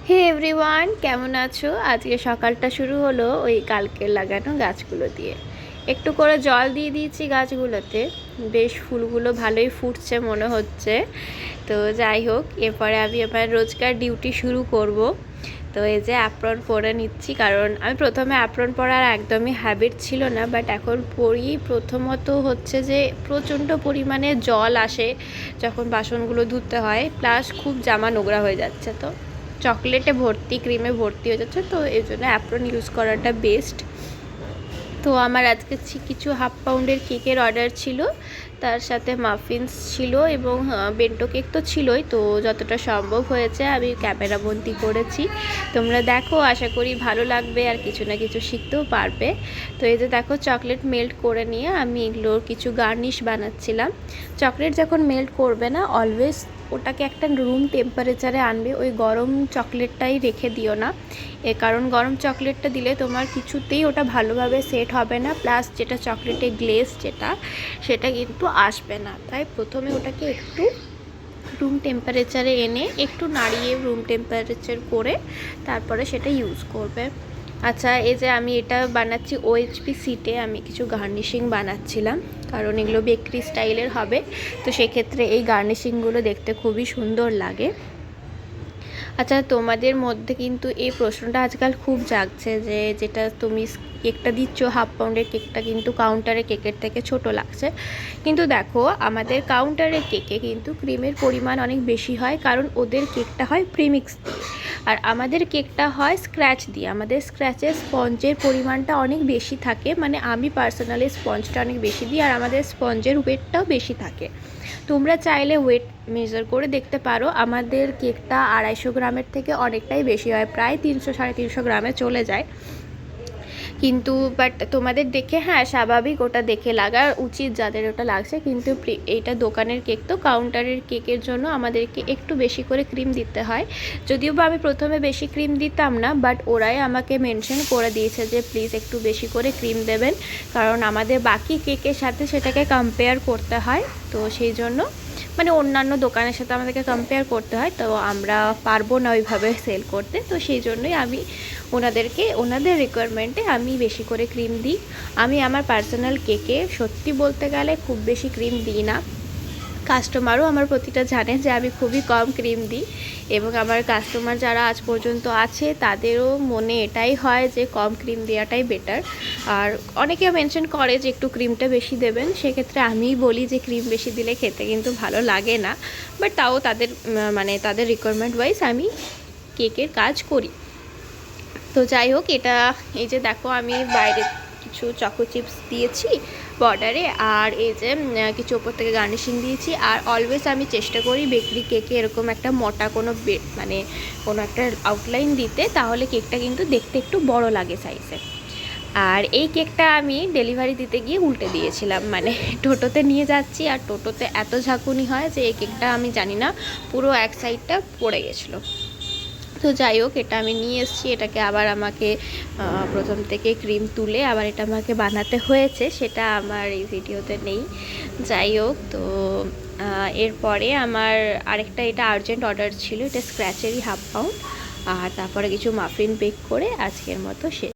হে everyone, কেমন আছো? আজকে সকালটা শুরু হলো ওই কালকে লাগানো গাছগুলো দিয়ে। একটু করে জল দিয়ে দিয়েছি গাছগুলোতে, বেশ ফুলগুলো ভালোই ফুটছে মনে হচ্ছে। তো যাই হোক, এরপরে আমি আমার রোজকার ডিউটি শুরু করব। তো এই যে অ্যাপ্রন পরে নিচ্ছি, কারণ আমি প্রথমে অ্যাপ্রন পরার একদমই হ্যাবিট ছিল না, বাট এখন পরি। প্রথমত হচ্ছে যে প্রচণ্ড পরিমাণে জল আসে যখন বাসনগুলো ধুতে হয়, প্লাস খুব জামা নোংরা হয়ে যাচ্ছে, তো চকলেটে ভর্তি, ক্রিমে ভর্তি হয়ে যাচ্ছে, তো এই জন্য অ্যাপ্রন ইউজ করাটা বেস্ট। তো আমার আজকে কিছু হাফ পাউন্ডের কেকের অর্ডার ছিল, তার সাথে মাফিনস ছিল এবং বেন্টো কেক তো ছিলই। তো যতটা সম্ভব হয়েছে আমি ক্যামেরাবন্দি করেছি। তোমরা দেখো, আশা করি ভালো লাগবে আর কিছু না কিছু শিখতেও পারবে। তো এই যে দেখো, চকলেট মেল্ট করে নিয়ে আমি এগুলোর কিছু গার্নিশ বানাচ্ছিলাম। চকলেট যখন মেল্ট করবে না, অলওয়েজ ওটাকে একটা রুম টেম্পারেচারে আনবে, ওই গরম চকলেটটাই রেখে দিও না। কারণ গরম চকলেটটা দিলে তোমার কিছুতেই ওটা ভালোভাবে সেট হবে না, প্লাস যেটা চকলেটে গ্লেজ সেটা কিন্তু আসবে না। তাই প্রথমে ওটাকে একটু রুম টেম্পারেচারে এনে একটু নাড়িয়ে রুম টেম্পারেচার করে তারপরে সেটা ইউজ করবে। আচ্ছা, এই যে আমি এটা বানাচ্ছি ওএইচপি সিটে, আমি কিছু গার্নিশিং বানাচ্ছিলাম, কারণ এগুলো বেকরি স্টাইলের হবে। তো সেক্ষেত্রে এই গার্নিশিংগুলো দেখতে খুবই সুন্দর লাগে। আচ্ছা, তোমাদের মধ্যে কিন্তু এই প্রশ্নটা আজকাল খুব জাগছে যে যেটা তুমি কেকটা দিচ্ছ, হাফ পাউন্ডের কেকটা কিন্তু কাউন্টারের কেকের থেকে ছোট লাগছে। কিন্তু দেখো, আমাদের কাউন্টারের কেকে কিন্তু ক্রিমের পরিমাণ অনেক বেশি হয়, কারণ ওদের কেকটা হয় প্রিমিক্স দিয়ে, আর আমাদের কেকটা হয় স্ক্র্যাচ দিয়ে। আমাদের স্ক্র্যাচের স্পঞ্জের পরিমাণটা অনেক বেশি থাকে, মানে আমি পার্সোনালি স্পঞ্জটা অনেক বেশি দিই, আর আমাদের স্পঞ্জের ওয়েটটাও বেশি থাকে। তোমরা চাইলে ওয়েট মেজার করে দেখতে পারো, আমাদের কেকটা 250 গ্রামের থেকে অনেকটাই বেশি হয়, প্রায় 300-350 গ্রামে চলে যায়। কিন্তু বাট তোমাদের দেখে, হ্যাঁ স্বাভাবিক, ওটা দেখে লাগা উচিত যাদের ওটা লাগছে, কিন্তু এইটা দোকানের কেক, তো কাউন্টারের কেকের জন্য আমাদেরকে একটু বেশি করে ক্রিম দিতে হয়। যদিও বা আমি প্রথমে বেশি ক্রিম দিতাম না, বাট ওরাই আমাকে মেনশন করে দিয়েছে যে প্লিজ একটু বেশি করে ক্রিম দেবেন, কারণ আমাদের বাকি কেকের সাথে সেটাকে কম্পেয়ার করতে হয়। তো সেই জন্য, মানে অন্যান্য দোকানের সাথে আমাদেরকে কম্পেয়ার করতে হয়, তো আমরা পারবো না ওইভাবে সেল করতে। তো সেই জন্যই আমি ওনাদের রিকোয়ারমেন্টে আমি বেশি করে ক্রিম দিই। আমি আমার পার্সোনাল কেকে সত্যি বলতে গেলে খুব বেশি ক্রিম দিই না। কাস্টমারও আমার প্রতিটা জানে যে আমি খুবই কম ক্রিম দিই, এবং আমার কাস্টমার যারা আজ পর্যন্ত আছে তাদেরও মনে এটাই হয় যে কম ক্রিম দেওয়াটাই বেটার। আর অনেকে মেনশন করে যে একটু ক্রিমটা বেশি দেবেন, সেক্ষেত্রে আমিই বলি যে ক্রিম বেশি দিলে খেতে কিন্তু ভালো লাগে না, বাট তাও তাদের মানে তাদের রিকোয়ারমেন্ট ওয়াইজ আমি কেকের কাজ করি। তো যাই হোক, এটা এই যে দেখো, আমি বাইরে কিছু চকো চিপস দিয়েছি বর্ডারে, আর এই যে কিছু ওপর থেকে গার্নিশিং দিয়েছি। আর অলওয়েজ আমি চেষ্টা করি বেকরি কেকে এরকম একটা মোটা কোনো মানে কোনো একটা আউটলাইন দিতে, তাহলে কেকটা কিন্তু দেখতে একটু বড় লাগে সাইজে। আর এই কেকটা আমি ডেলিভারি দিতে গিয়ে উল্টে দিয়েছিলাম, মানে টোটোতে নিয়ে যাচ্ছি, আর টোটোতে এত ঝাঁকুনি হয় যে এই কেকটা আমি জানি না, পুরো এক সাইডটা পড়ে গেছিলো। তো যাই হোক, এটা আমি নিয়ে এসেছি, এটাকে আবার আমাকে প্রথম থেকে ক্রিম তুলে আবার এটা আমাকে বানাতে হয়েছে, সেটা আমার এই ভিডিওতে নেই। যাই হোক, তো এরপরে আমার আরেকটা এটা আর্জেন্ট অর্ডার ছিল, এটা স্ক্র্যাচেরই হাফ পাউন্ড, আর তারপরে কিছু মাফিন বেক করে আজকের মতো শেষ।